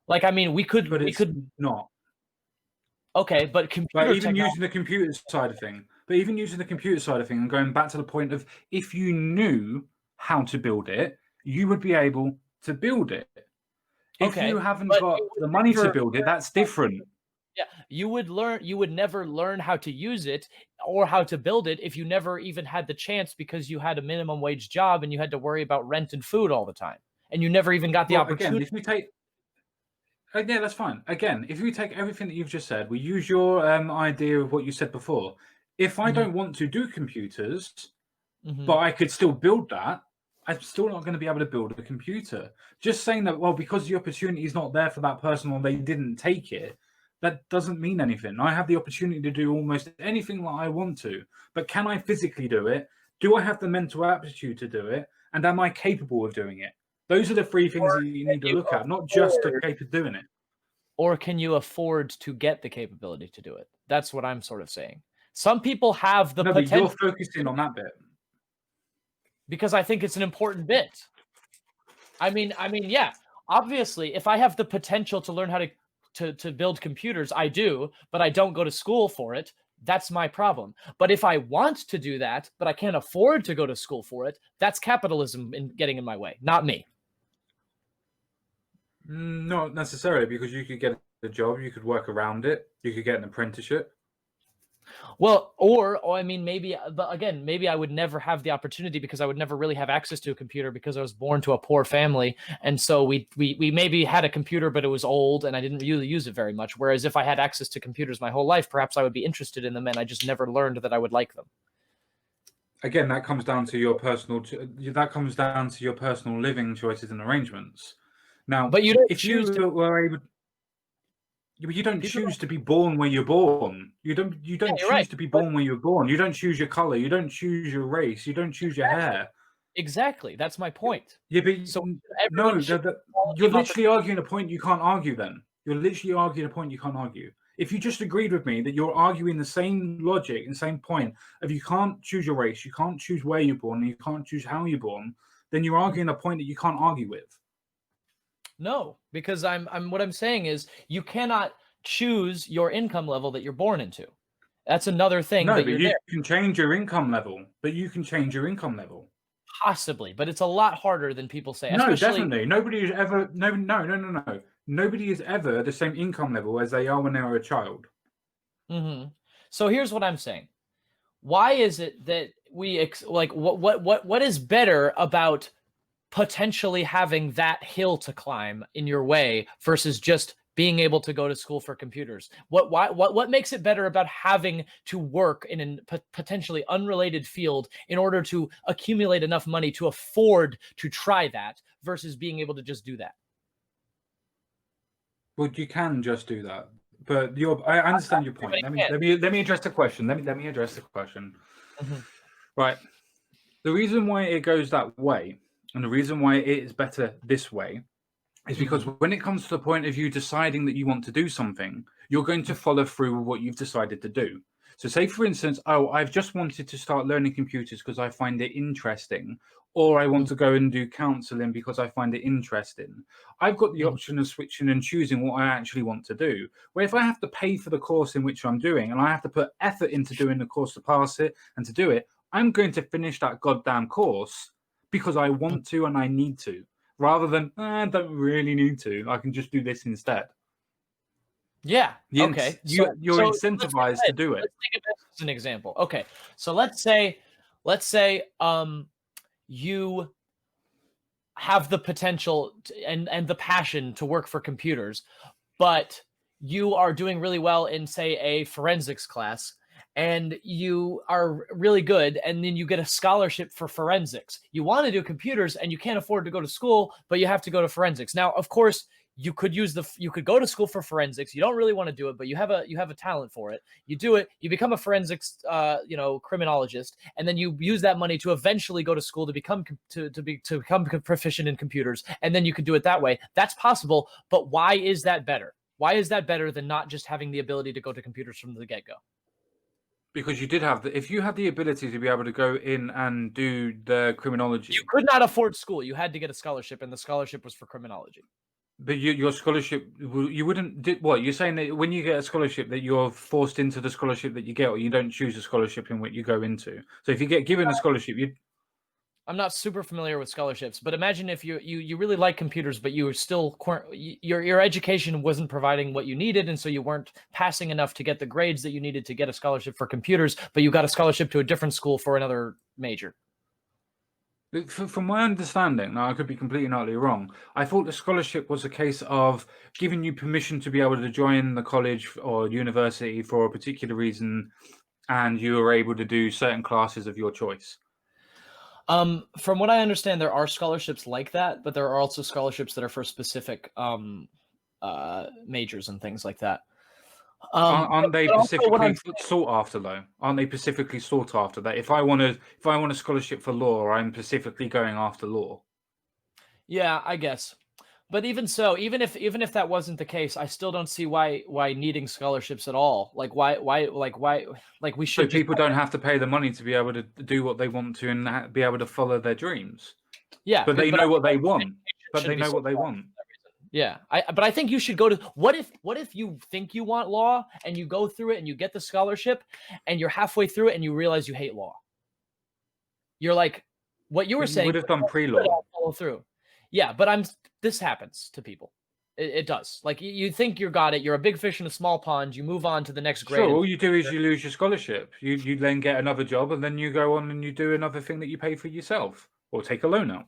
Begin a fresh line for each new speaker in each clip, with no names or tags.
Like, I mean,
but
we
it's
could.
not.
Okay, but
But
computer
even
technology.
using the computer side of thing, but even using the computer side of thing and going back to the point of if you knew how to build it, you would be able to build it. If you
Okay,
haven't
but you
got
would
the money to
never
build it,
learn
that's
how to
different.
yeah, you would never learn how to use it or how to build it if you never even had the chance because you had a minimum wage job and you had to worry about rent and food all the time. And you never even got the
Well, again,
opportunity.
if you take yeah, that's fine. Again, if you take everything that you've just said, we use your idea of what you said before. If I
Mhm,
don't want to do computers, but
mhm.
I could still build that, I'm still not going to be able to build a computer. Just saying that, well, because the opportunity is not there for that person or they didn't take it, that doesn't mean anything. I have the opportunity to do almost anything that I want to, but can I physically do it? Do I have the mental aptitude to do it? And am I capable of doing it? Those are the three things that you
Can
need to
you
look at, not just the
afford
capable of doing it.
or can you afford to get the capability to do it? That's what I'm sort of saying. Some people have the
No, but you're
potential
focusing on that bit.
because I think it's an important bit. Yeah. Obviously, if I have the potential to learn how to build computers, I do, but I don't go to school for it. That's my problem. But if I want to do that, but I can't afford to go to school for it, that's capitalism in getting in my way, not me.
Not necessarily, because you could get a job, you could work around it, you could get an apprenticeship.
Well, or I mean, maybe, but again, maybe I would never have the opportunity because I would never really have access to a computer because I was born to a poor family, and so we maybe had a computer, but it was old, and I didn't really use it very much. Whereas if I had access to computers my whole life, perhaps I would be interested in them, and I just never learned that I would like them.
Again, that comes down to your personal. That comes down to your personal living choices and arrangements. Now,
But you don't
if
choose to.
you were able, you don't
People
choose
don't.
to be born where you're born. You don't. You
Yeah,
don't
you're right.
choose to be
But
born where you're born. You don't choose your color. You don't choose your race. You don't choose your
exactly,
hair.
exactly, that's my point.
Yeah, but
So everyone
no,
should equality
you're
of
literally
opportunity.
arguing a point you can't argue. Then you're literally arguing a point you can't argue. If you just agreed with me that you're arguing the same logic and same point of you can't choose your race, you can't choose where you're born, and you can't choose how you're born, then you're arguing a point that you can't argue with.
No, because I'm what I'm saying is you cannot choose your income level that you're born into. That's another thing,
No,
but
but
you're
you
there.
can change your income level. But you can change your income level.
Possibly, but it's a lot harder than people say,
No,
especially.
definitely. Nobody is ever no. Nobody is ever the same income level as they are when they are a child.
Mhm. So here's what I'm saying. Why is it that like what is better about potentially having that hill to climb in your way versus just being able to go to school for computers? What makes it better about having to work in a potentially unrelated field in order to accumulate enough money to afford to try that versus being able to just do that?
Well, you can just do that. But I understand your point.
Everybody can.
Let me address the question. Let me address the question.
Mhm.
Right. The reason why it goes that way, and the reason why it is better this way, is because
Mhm.
when it comes to the point of you deciding that you want to do something, you're going to follow through with what you've decided to do. So, say for instance, oh, I've just wanted to start learning computers because I find it interesting, or I want
Mhm.
to go and do counseling because I find it interesting. I've got the
Mhm.
option of switching and choosing what I actually want to do. Where if I have to pay for the course in which I'm doing and I have to put effort into doing the course to pass it and to do it, I'm going to finish that goddamn course because I
Mhm.
want to and I need to rather than I don't really need to. I can just do this instead.
Yeah. Okay.
You're
Let's go
incentivized to
ahead.
do it
Let's think of this as an example. Okay. So let's say you have the potential and the passion to work for computers, but you are doing really well in, say, a forensics class, and you are really good, and then you get a scholarship for forensics. You want to do computers, and you can't afford to go to school, but you have to go to forensics. Now, of course, you could go to school for forensics. You don't really want to do it, but you have a talent for it. You do it. You become a forensics, criminologist, and then you use that money to eventually go to school to become proficient in computers, and then you can do it that way. That's possible, but why is that better? Why is that better than not just having the ability to go to computers from the get go?
because you did have the if you had the ability to be able to go in and do the
You
criminology.
could not afford school. You had to get a scholarship, and the scholarship was for criminology.
But your scholarship, you wouldn't do what? You're saying that when you get a scholarship, that you're forced into the scholarship that you get, or you don't choose a scholarship in what you go into. So if you get given a scholarship, you
I'm not super familiar with scholarships, but imagine if you really like computers, but you were still your education wasn't providing what you needed, and so you weren't passing enough to get the grades that you needed to get a scholarship for computers, but you got a scholarship to a different school for another major.
From my understanding, now I could be completely and utterly wrong. I thought the scholarship was a case of giving you permission to be able to join the college or university for a particular reason, and you were able to do certain classes of your choice.
From what I understand, there are scholarships like that, but there are also scholarships that are for specific majors and things like that.
Aren't they
But also what
specifically
I'm
sought after though? Aren't they specifically sought after that? If I want a scholarship for law, I'm specifically going after law.
Yeah, I guess. But even so, even if that wasn't the case, I still don't see why needing scholarships at all. Like why we
So
should just
people don't have to pay the money to be able to do what they want to and be able to follow their dreams.
yeah,
But they
but I
know
think
what they
education
want. But they
shouldn't be
know
so
what they
hard
want.
for that reason. Yeah, but I think you should go to what if you think you want law and you go through it and you get the scholarship and you're halfway through it and you realize you hate law. You're like what you were
But you
saying,
would have done pre-law.
I'll follow through. Yeah, but this happens to people. It does. Like you think you got it. You're a big fish in a small pond. You move on to the next
Sure,
grade. And
all you do is you lose your scholarship. You then get another job, and then you go on and you do another thing that you pay for yourself, or take a loan out.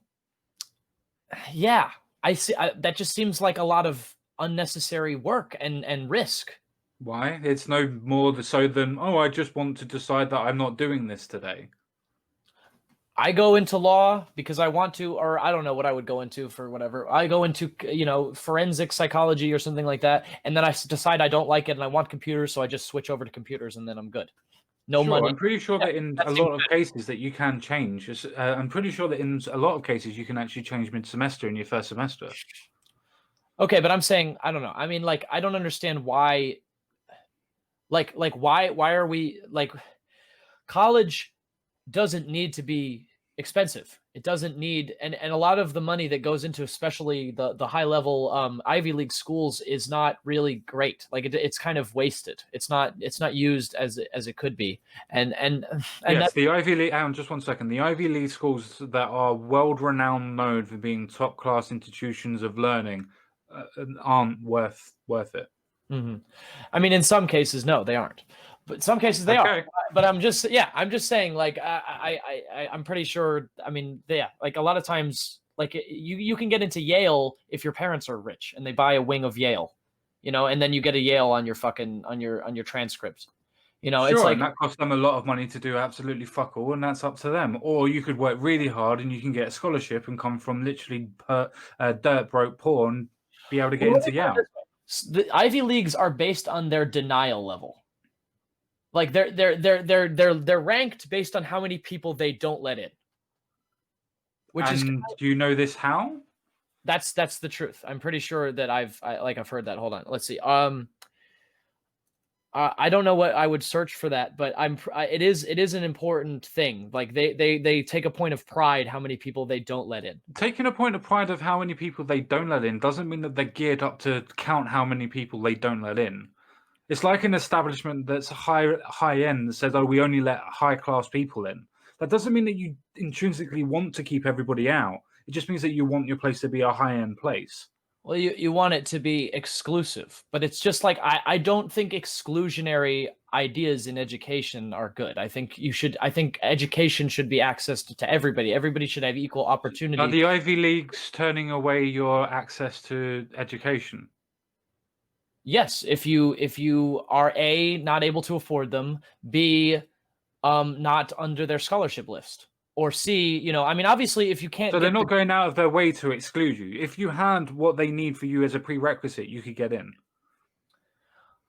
yeah, I see. That just seems like a lot of unnecessary work and risk.
Why? It's no more so than, oh, I just want to decide that I'm not doing this today.
I go into law because I want to, or I don't know what I would go into for whatever. I go into, forensic psychology or something like that, and then I decide I don't like it and I want computers, so I just switch over to computers and then I'm good. No
Sure,
money.
I'm pretty sure
Yeah,
that in
that
a
seems
lot of cases that you can change. I'm pretty sure that in a lot of cases you can actually change mid-semester in your first semester.
okay, but I'm saying I don't know. I mean, like I don't understand why. Why are we like college doesn't need to be expensive. It doesn't need and a lot of the money that goes into especially the high level Ivy League schools is not really great. Like it's kind of wasted. It's not used as it could be. And
Yes,
that
the Ivy League. Just one second. The Ivy League schools that are world-renowned, known for being top-class institutions of learning, aren't worth it.
mhm. I mean in some cases no, they aren't. But in some cases they are.
Okay.
But I'm just saying like I'm pretty sure I mean yeah, like a lot of times like you can get into Yale if your parents are rich and they buy a wing of Yale, and then you get a Yale on your fucking on your transcript. It's
Sure, and
like
that costs them a lot of money to do absolutely fuck all, and that's up to them. Or you could work really hard and you can get a scholarship and come from literally dirt broke poor and be able to get
well, let me
into
put it
Yale.
this way. The Ivy Leagues are based on their denial level. Like they're ranked based on how many people they don't let in, which is
And do you know this how?
that's the truth. I'm pretty sure that I've heard that. Hold on, let's see. I don't know what I would search for that, but it is an important thing. Like they take a point of pride how many people they don't let in.
Taking a point of pride of how many people they don't let in doesn't mean that they're geared up to count how many people they don't let in. It's like an establishment that's high end that says, "Oh, we only let high class people in." That doesn't mean that you intrinsically want to keep everybody out. It just means that you want your place to be a high end place.
Well, you want it to be exclusive, but it's just like I don't think exclusionary ideas in education are good. I think education should be accessed to everybody. Everybody should have equal
Are
opportunity.
the Ivy Leagues turning away your access to education?
Yes, if you are A, not able to afford them, B, not under their scholarship list, or C, I mean obviously if you can't
So they're
get
not going out of their way to exclude you. If you had what they need for you as a prerequisite, you could get in.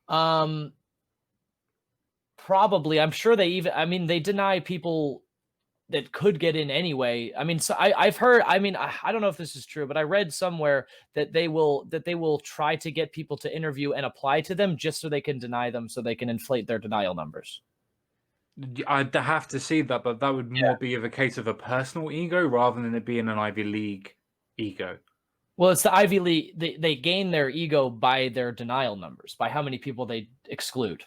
um probably I'm sure I mean they deny people that could get in anyway. I mean, so I've heard. I mean, I don't know if this is true, but I read somewhere that they will try to get people to interview and apply to them just so they can deny them, so they can inflate their denial numbers.
I'd have to see that, but that would
Yeah.
more be of a case of a personal ego rather than it being an Ivy League ego.
Well, it's the Ivy League. They gain their ego by their denial numbers, by how many people they exclude.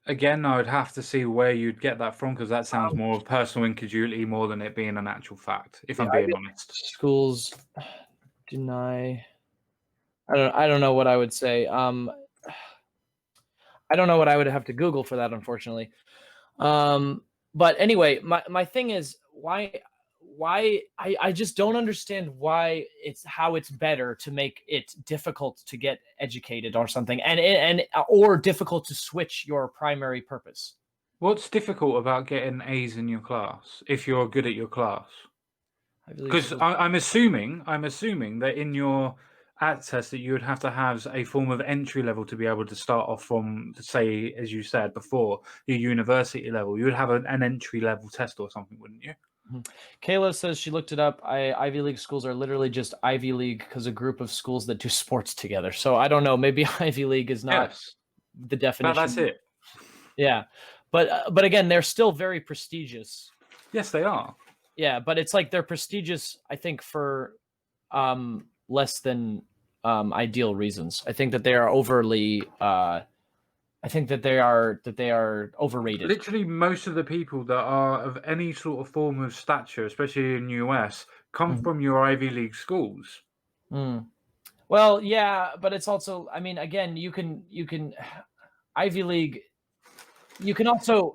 Again, I would have to see where you'd get that from because that sounds
Um,
more of personal incredulity more than it being an actual fact, if
yeah,
I'm
Ivy
being
League
honest.
schools deny. I don't know what I would say. I don't know what I would have to Google for that, unfortunately. Um, but anyway, my thing is why I just don't understand why how it's better to make it difficult to get educated or something, and or difficult to switch your primary purpose.
What's difficult about getting A's in your class if you're good at your class?
Ivy League
Because
schools.
I'm assuming that in your access that you would have to have a form of entry level to be able to start off from, say, as you said before, your university level. You would have an entry level test or something, wouldn't you?
Mhm. Kayla says she looked it up. Ivy League schools are literally just Ivy League because a group of schools that do sports together. So I don't know. Maybe Ivy League is not
Yes,
the
that's
definition.
it.
Yeah, but again, they're still very prestigious.
Yes, they are.
Yeah, but it's like they're prestigious, I think, for less than ideal reasons. I think that they are overly I think that they are overrated.
Literally, most of the people that are of any sort of form of stature, especially in US, come
Mhm.
from your Ivy League schools.
Mm. Well, yeah, but it's also, I mean, again, you can Ivy League, you can also,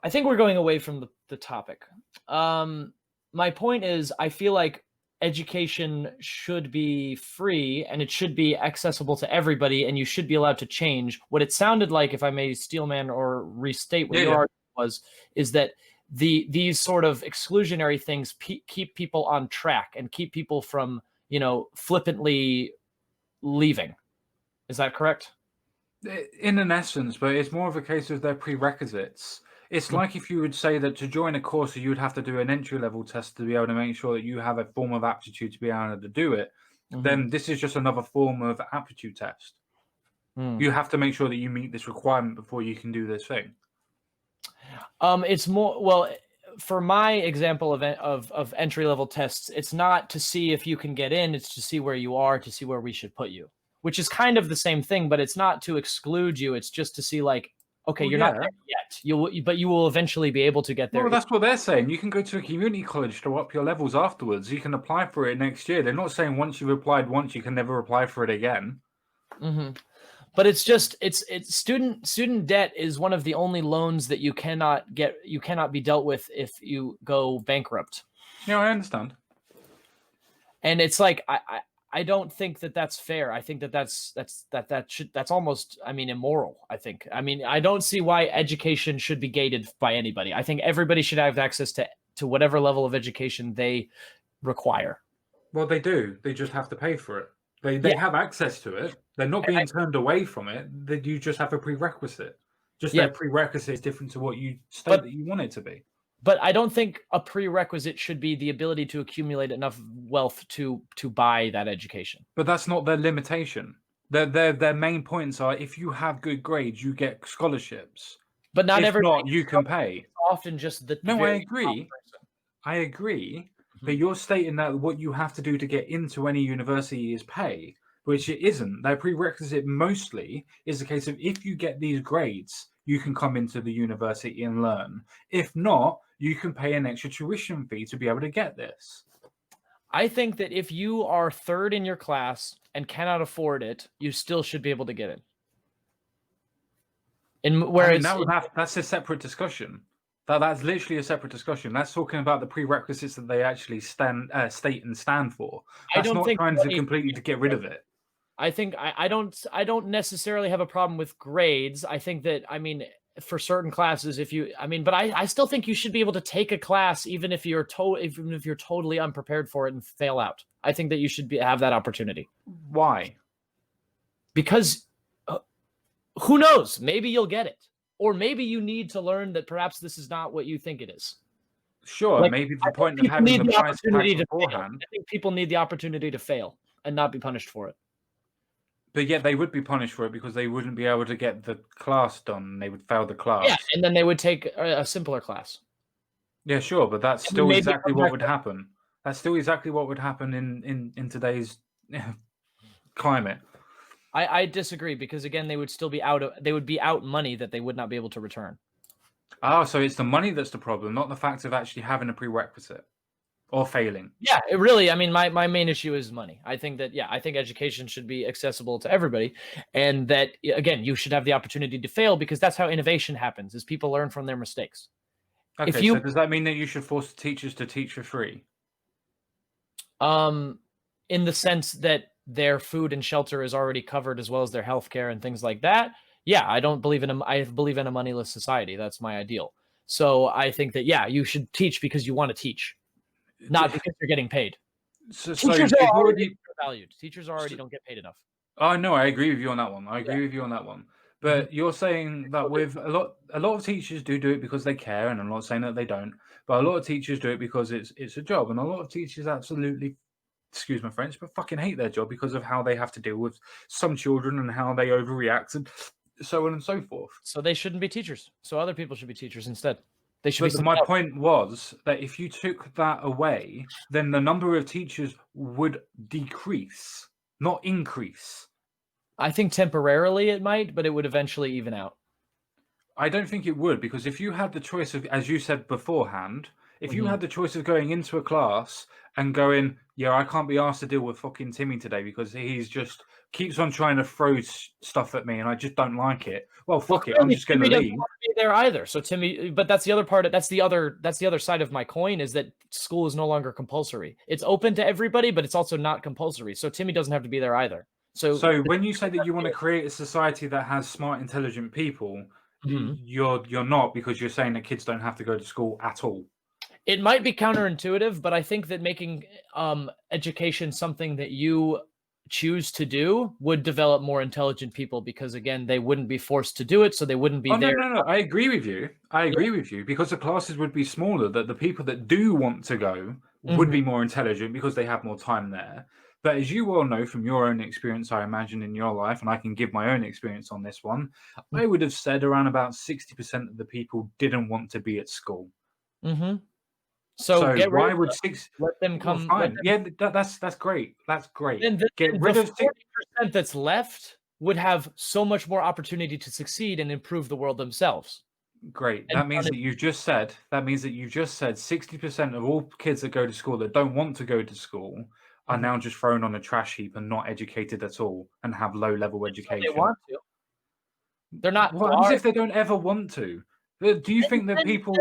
I think we're going away from the topic. My point is, I feel like education should be free and it should be accessible to everybody, and you should be allowed to change. What it sounded like, if I may steelman or restate what
Yeah,
your
yeah.
argument was, is that these sort of exclusionary things keep people on track and keep people from, flippantly leaving. Is that correct?
In an essence, but it's more of a case of their prerequisites. It's like if you would say that to join a course, you would have to do an entry level test to be able to make sure that you have a form of aptitude to be able to do it.
Mm-hmm.
Then this is just another form of aptitude test.
Mm.
You have to make sure that you meet this requirement before you can do this thing.
It's more, well, for my example of entry level tests, it's not to see if you can get in, it's to see where you are, to see where we should put you, which is kind of the same thing, but it's not to exclude you. It's just to see, like, okay,
Well,
you're not
yeah.
there yet. But you will eventually be able to get
Well,
there.
that's what they're saying. You can go to a community college to up your levels afterwards. You can apply for it next year. They're not saying once you've applied once, you can never apply for it again.
Mhm. But it's just it's student debt is one of the only loans that you cannot be dealt with if you go bankrupt.
Yeah, I understand.
And it's like I don't think that that's fair. I think that that's almost, I mean, immoral. I mean, I don't see why education should be gated by anybody. I think everybody should have access to whatever level of education they require.
Well, they do. They just have to pay for it. They
Yeah,
have access to it. They're not
and
being turned away from it. That you just have a prerequisite. Just
yeah,
their prerequisite is different to what you state
but
that you want it to be.
I don't think a prerequisite should be the ability to accumulate enough wealth to buy that education.
But that's not their limitation. Their main points are if you have good grades, you get scholarships.
But not
If
everybody
not,
gets
you can pay.
often just the
No, I
very top
agree.
person.
I agree. But
Mhm.
you're stating that what you have to do to get into any university is pay, which it isn't. Their prerequisite mostly is a case of if you get these grades, you can come into the university and learn. If not, you can pay an extra tuition fee to be able to get this.
I think that if you are third in your class and cannot afford it, you still should be able to get it. And
I mean,
whereas,
that's a separate discussion. That's literally a separate discussion. That's talking about the prerequisites that they actually state and stand for.
I
That's
don't
not
think
trying to completely to get rid of it.
I think I don't necessarily have a problem with grades. I think that, I mean, for certain classes, if you I mean, but I still think you should be able to take a class even if you're totally unprepared for it and fail out. I think that you should have that opportunity,
Why?
because who knows? Maybe you'll get it. Or maybe you need to learn that perhaps this is not what you think it is.
Sure,
Like,
maybe
I
the
think
point of
people
having
need
the
the
price tag
opportunity to fail.
beforehand,
I think people need the opportunity to fail and not be punished for it.
but yet they would be punished for it because they wouldn't be able to get the class done. They would fail the
Yeah,
class.
and then they would take a simpler class.
Yeah, sure, but that's
And then
still
maybe
exactly
come
what
back
would happen. That's still exactly what would happen in today's climate.
I disagree because again, they would still be they would be out money that they would not be able to return.
Oh, so it's the money that's the problem, not the fact of actually having a prerequisite or failing.
Yeah, it really, I mean, my main issue is money. I think that, yeah, I think education should be accessible to everybody. And that, again, you should have the opportunity to fail because that's how innovation happens, is people learn from their mistakes. If
Okay, so
you,
does that mean that you should force teachers to teach for free?
um, in the sense that their food and shelter is already covered as well as their healthcare and things like that, yeah, I don't believe in I believe in a moneyless society. That's my ideal. So I think that, yeah, you should teach because you want to teach, not because you're getting paid.
So
Teachers are
they've
already
already.
valued. Teachers already don't get paid enough.
Oh no, I agree with you on that one. I
Yeah.
agree with you on that one.
Mhm.
But you're saying that with a lot of teachers do it because they care, and I'm not saying that they don't. But a lot of teachers do it because it's a job, and a lot of teachers absolutely, excuse my French, but fucking hate their job because of how they have to deal with some children and how they overreact and so on and so forth.
So they shouldn't be teachers. So other people should be teachers instead. They should be
But
something
my
else.
point was that if you took that away, then the number of teachers would decrease, not increase.
I think temporarily it might, but it would eventually even out.
I don't think it would, because if you had the choice of, as you said beforehand, if you
Mhm.
had the choice of going into a class and going, yeah, I can't be asked to deal with fucking Timmy today because he's just keeps on trying to throw stuff at me and I just don't like it. Well,
Well,
fuck it, I'm
clearly
just going to
Timmy doesn't
leave.
want to be there either. So Timmy, but that's the other part. That's the other side of my coin is that school is no longer compulsory. It's open to everybody, but it's also not compulsory. So Timmy doesn't have to be there either. So
So when you say that you want to create a society that has smart, intelligent people,
Mhm.
you're not, because you're saying that kids don't have to go to school at all.
It might be counterintuitive, but I think that making education something that you choose to do would develop more intelligent people because again, they wouldn't be forced to do it, so they wouldn't be
Oh no,
there.
no, no! I agree with you. I
Yeah.
agree with you because the classes would be smaller. That the people that do want to go would
Mhm.
be more intelligent because they have more time there. But as you well know from your own experience, I imagine in your life, and I can give my own experience on this one, I would have said around about 60% of the people didn't want to be at school.
Mhm. So
So
get rid
why
of
would
them.
six?
Let them
Well,
come. Let
fine.
them.
Yeah, that's great. That's great. Get
Then the
rid of six.
40% that's left would have so much more opportunity to succeed and improve the world themselves.
Great.
And
That means that you've just said 60% of all kids that go to school that don't want to go to school are
Mhm.
now just thrown on a trash heap and not educated at all and have low level
So they
education.
want to. They're not
What happens
are
if they don't ever want to? Do you think that
then
people?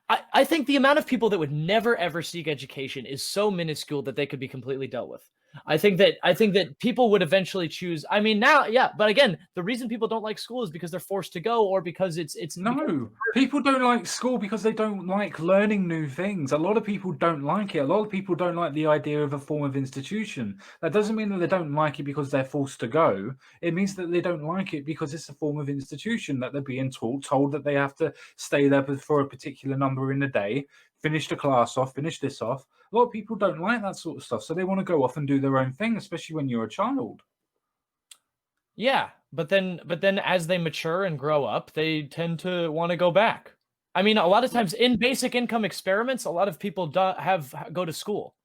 I think the amount of people that would never ever seek education is so minuscule that they could be completely dealt with. I think that people would eventually choose. I mean, now, yeah, but again, the reason people don't like school is because they're forced to go, or because it's because
No, people don't like school because they don't like learning new things. A lot of people don't like it. A lot of people don't like the idea of a form of institution. That doesn't mean that they don't like it because they're forced to go. It means that they don't like it because it's a form of institution that they're being told that they have to stay there for a particular number in the day, finish the class off, finish this off. A lot of people don't like that sort of stuff, so they want to go off and do their own thing, especially when you're a child.
yeah. But then as they mature and grow up, they tend to want to go back. I mean, a lot of times in basic income experiments, a lot of people go to school.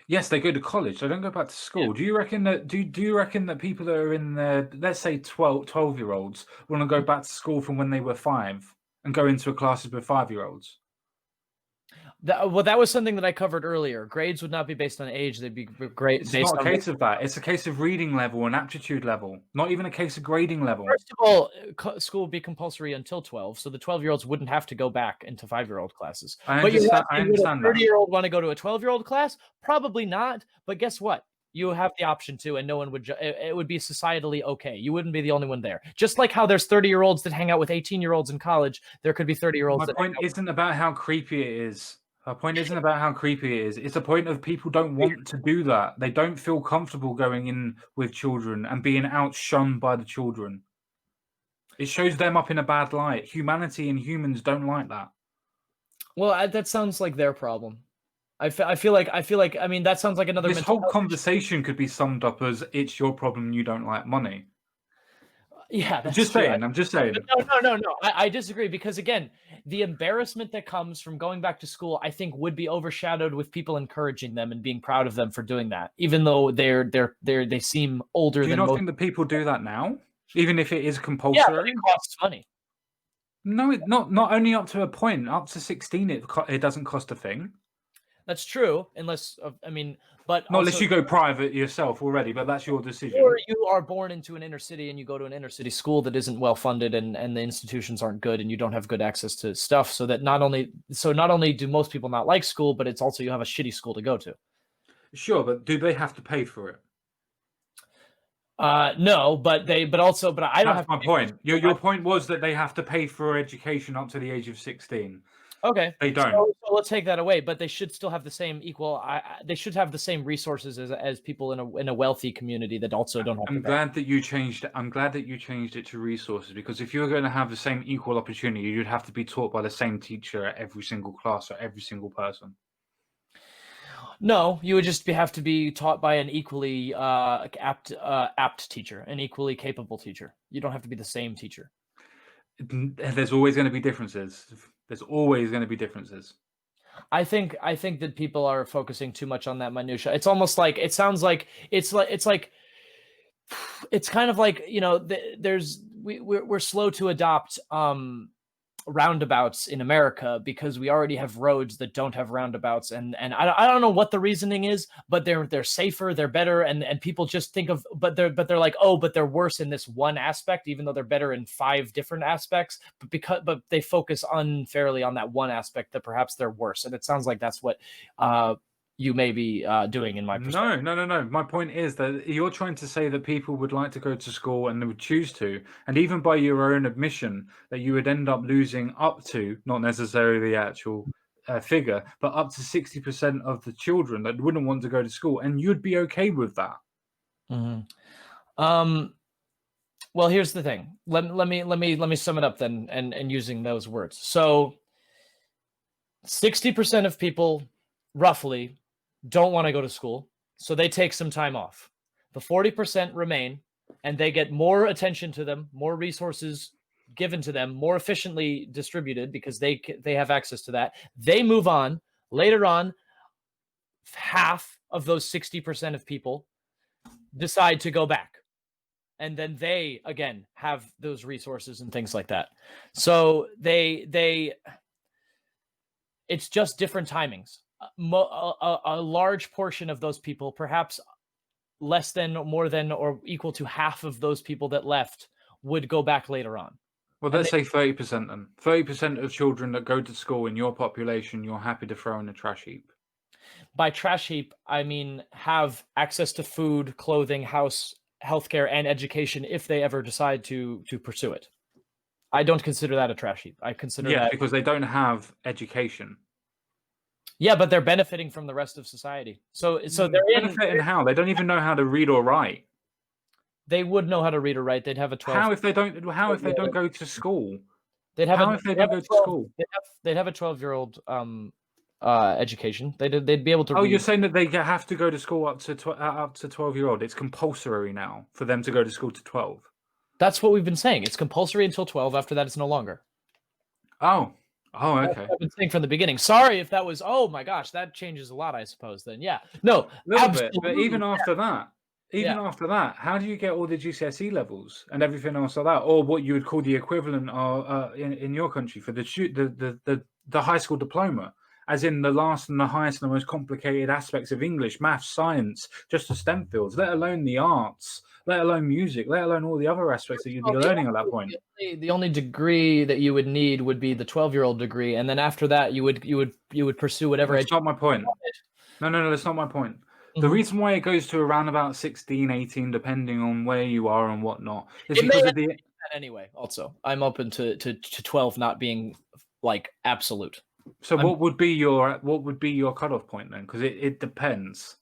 Yes, they go to college. They don't go back to
Yeah.
school. Do you reckon that do you reckon that people that are in their, let's say 12-year-olds want to go back to school from when they were 5 and go into a classes with 5-year-olds?
Well, that was something that I covered earlier. Grades would not be based on age; they'd be great
It's
based
not a
on.
case of that. It's a case of reading level and aptitude level, not even a case of grading level.
First of all, school would be compulsory until 12, so the 12-year-olds wouldn't have to go back into 5-year-old classes. But you're
I
asking, would a
understand that.
30-year-old want to go to a 12-year-old class? Probably not. But guess what? You have the option to, and no one would. It would be societally okay. You wouldn't be the only one there. Just like how there's 30-year-olds that hang out with 18-year-olds in college, there could be 30-year-olds
My
that hang
point
out
isn't about how creepy it is. My point isn't about how creepy it is. It's a point of people don't
with.
want to do that. They don't feel comfortable going in with children and being outshone by the children. It shows them up in a bad light. Humanity and humans don't like that.
Well, that sounds like their problem. I feel like. I mean, that sounds like another
This
mental
whole
health issue.
conversation could be summed up as it's your problem, you don't like money.
Yeah,
I'm
that's
just
true.
saying. I'm just
But
saying.
no. I disagree because again, the embarrassment that comes from going back to school, I think, would be overshadowed with people encouraging them and being proud of them for doing that, even though they seem older
Do you
than
not
most.
think that people do that now, even if it is
Yeah, but it
compulsory?
costs money.
No, not only up to a point. Up to 16, it doesn't cost a thing.
That's true, unless I mean, but
Not unless
also,
you go private yourself already, but that's your
or
decision.
you are born into an inner city and you go to an inner city school that isn't well funded and the institutions aren't good and you don't have good access to stuff, so that not only do most people not like school, but it's also you have a shitty school to go to.
Sure, but do they have to pay for it?
No, but I don't
That's
have to
my
pay for
point. Your
school.
your point was that they have to pay for education up to the age of 16.
Okay,
They don't.
so let's take that away. But they should still have the same equal. They should have the same resources as people in a wealthy community that also don't have to
I'm
pay.
glad that you changed it. I'm glad that you changed it to resources, because if you were going to have the same equal opportunity, you'd have to be taught by the same teacher at every single class or every single person.
No, you would just have to be taught by an equally apt teacher, an equally capable teacher. You don't have to be the same teacher.
There's always going to be differences. There's always going to be differences.
I think that people are focusing too much on that minutia. It's almost like it sounds like it's kind of like, we're slow to adopt roundabouts in America because we already have roads that don't have roundabouts, and I don't know what the reasoning is, but they're safer, they're better, and people just think of, but they're like, oh, but they're worse in this one aspect, even though they're better in 5 different aspects, but they focus unfairly on that one aspect that perhaps they're worse, and it sounds like that's what you may be doing in my perspective.
No. My point is that you're trying to say that people would like to go to school and they would choose to, and even by your own admission, that you would end up losing up to, not necessarily the actual figure, but up to 60% of the children that wouldn't want to go to school, and you'd be okay with that.
Mhm. Um, well, here's the thing. Let me sum it up then, and using those words. So 60% of people, roughly, don't want to go to school, so they take some time off. The 40% remain, and they get more attention to them, more resources given to them, more efficiently distributed because they have access to that. They move on. Later on, half of those 60% of people decide to go back. And then they again have those resources and things like that. So they it's just different timings. A large portion of those people, perhaps less than, more than, or equal to half of those people that left, would go back later on.
Well,
And
let's say 30% then. 30% of children that go to school in your population, you're happy to throw in a trash heap.
by trash heap, I mean have access to food, clothing, house, healthcare, and education if they ever decide to pursue it. I don't consider that a trash heap. I consider
Yeah,
that,
because they don't have education.
yeah, but they're benefiting from the rest of society. So
Benefit in how? They don't even know how to read or write.
they would know how to read or write. They'd have a 12.
How if they don't? How if they don't go to school?
They'd have a
How if they
they'd have
don't
a
go to
12
school?
they'd have a 12-year-old education. They'd be able to
Oh, you're
read.
saying that they have to go to school up to 12-year-old. It's compulsory now for them to go to school to 12.
That's what we've been saying. It's compulsory until 12. After that, it's no longer.
Oh,
That's
okay.
what I've been saying from the beginning. Sorry if that was, oh my gosh, that changes a lot, I suppose, then. Yeah. No,
A little bit, but
absolutely.
even
Yeah.
after that, how do you get all the GCSE levels and everything else like that, or what you would call the equivalent of in your country for the high school diploma, as in the last and the highest and the most complicated aspects of English, maths, science, just the STEM fields, let alone the arts, let alone music, let alone all the other aspects that you'd be
Well,
learning at that point.
the only degree that you would need would be the 12-year-old degree, and then after that, you would pursue whatever
That's not my point.
education.
No, that's not my point. The
Mhm.
reason why it goes to around about 16, 18, depending on where you are and whatnot, is
It may
because
end
of
up
the.
being that anyway. Also, I'm open to 12 not being like absolute.
So
I'm
what would be your cutoff point then? Because it depends.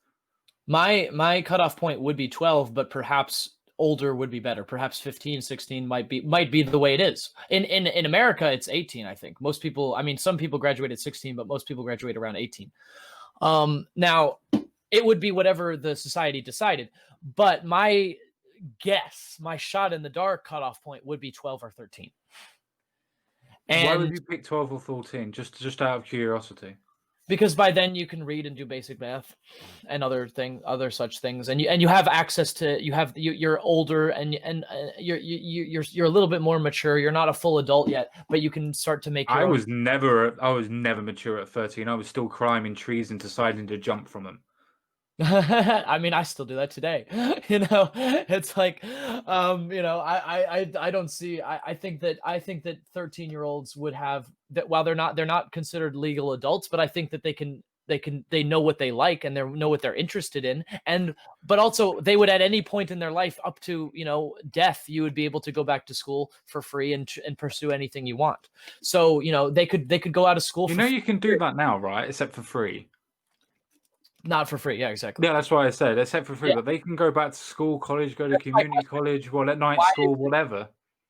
my cutoff point would be 12, but perhaps older would be better. Perhaps 15, 16 might be the way it is. In America, it's 18, I think. Most people, I mean, some people graduate at 16, but most people graduate around 18. Now it would be whatever the society decided, but my guess my shot in the dark cutoff point would be 12 or 13.
Why would
And
you pick 12 or 14? Just out of curiosity.
because by then you can read and do basic math and other such things, and you have access to, you're older, and you're a little bit more mature. You're not a full adult yet, but you can start to make your
I
own.
was never mature at 13. I was still climbing trees and deciding to jump from them.
I mean, I still do that today. It's like, I don't see. I think that 13-year-olds would have that, while they're not considered legal adults, but I think that they know what they like, and they know what they're interested in, and but also they would, at any point in their life up to death, you would be able to go back to school for free and pursue anything you want. So they could go out of school
You
for
know you can do that now, right? Except for free.
not for free. Yeah, exactly.
Yeah, that's why I said except for free,
Yeah.
but they can go back to school, college, go to
My
community
question,
college, well, at night
why
school, whatever.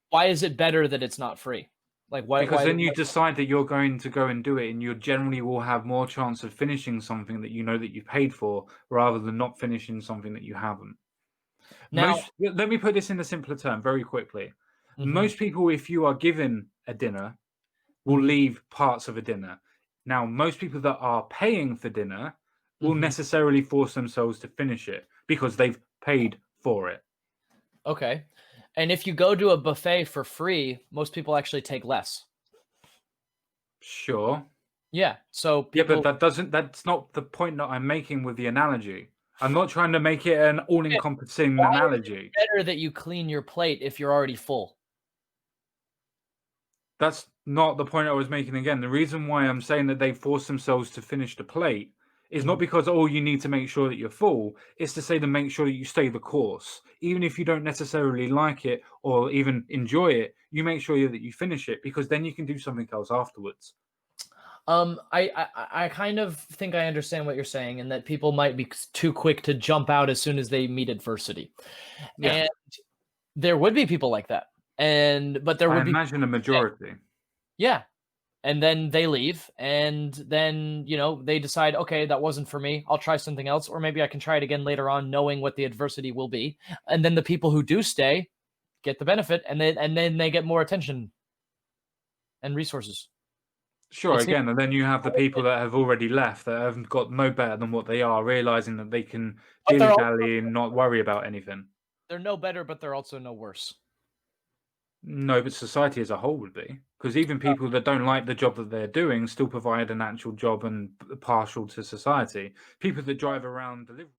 why is it better that it's not free? Like, why
Because
why
then you
why
decide that you're going to go and do it, and you generally will have more chance of finishing something that you know that you paid for, rather than not finishing something that you haven't.
now?
Let me put this in a simpler term very quickly.
Mhm,
Most people, if you are given a dinner, will
mhm,
leave parts of a dinner. Now, most people that are paying for dinner will
mhm.
necessarily force themselves to finish it because they've paid for it.
Okay. And if you go to a buffet for free, most people actually take less.
Sure.
Yeah, so
Yeah, but
people.
that's not the point that I'm making with the analogy. I'm not trying to make it an
Yeah,
all-encompassing
why is it
analogy.
better that you clean your plate if you're already full?
That's not the point I was making again. The reason why I'm saying that they force themselves to finish the plate is
Mhm.
not because, oh, you need to make sure that you're full. It's to say to make sure that you stay the course. Even if you don't necessarily like it or even enjoy it, you make sure that you finish it, because then you can do something else afterwards.
I kind of think I understand what you're saying, and that people might be too quick to jump out as soon as they meet adversity.
Yeah,
And there would be people like that. But there
I
would be
imagine a
people who stay.
majority.
Yeah. And then they leave, and then they decide, okay, that wasn't for me, I'll try something else, or maybe I can try it again later on, knowing what the adversity will be. And then the people who do stay get the benefit, and then they get more attention and resources.
Sure,
It seems
again, and then you have the people
like,
that have already left that have got no better than what they are, realizing that they can
but
dilly dally and not worry about anything.
they're no better, but they're also no worse.
No, but society as a whole would be. Because even people that don't like the job that they're doing still provide an actual job and partial to society. People that drive around deliver.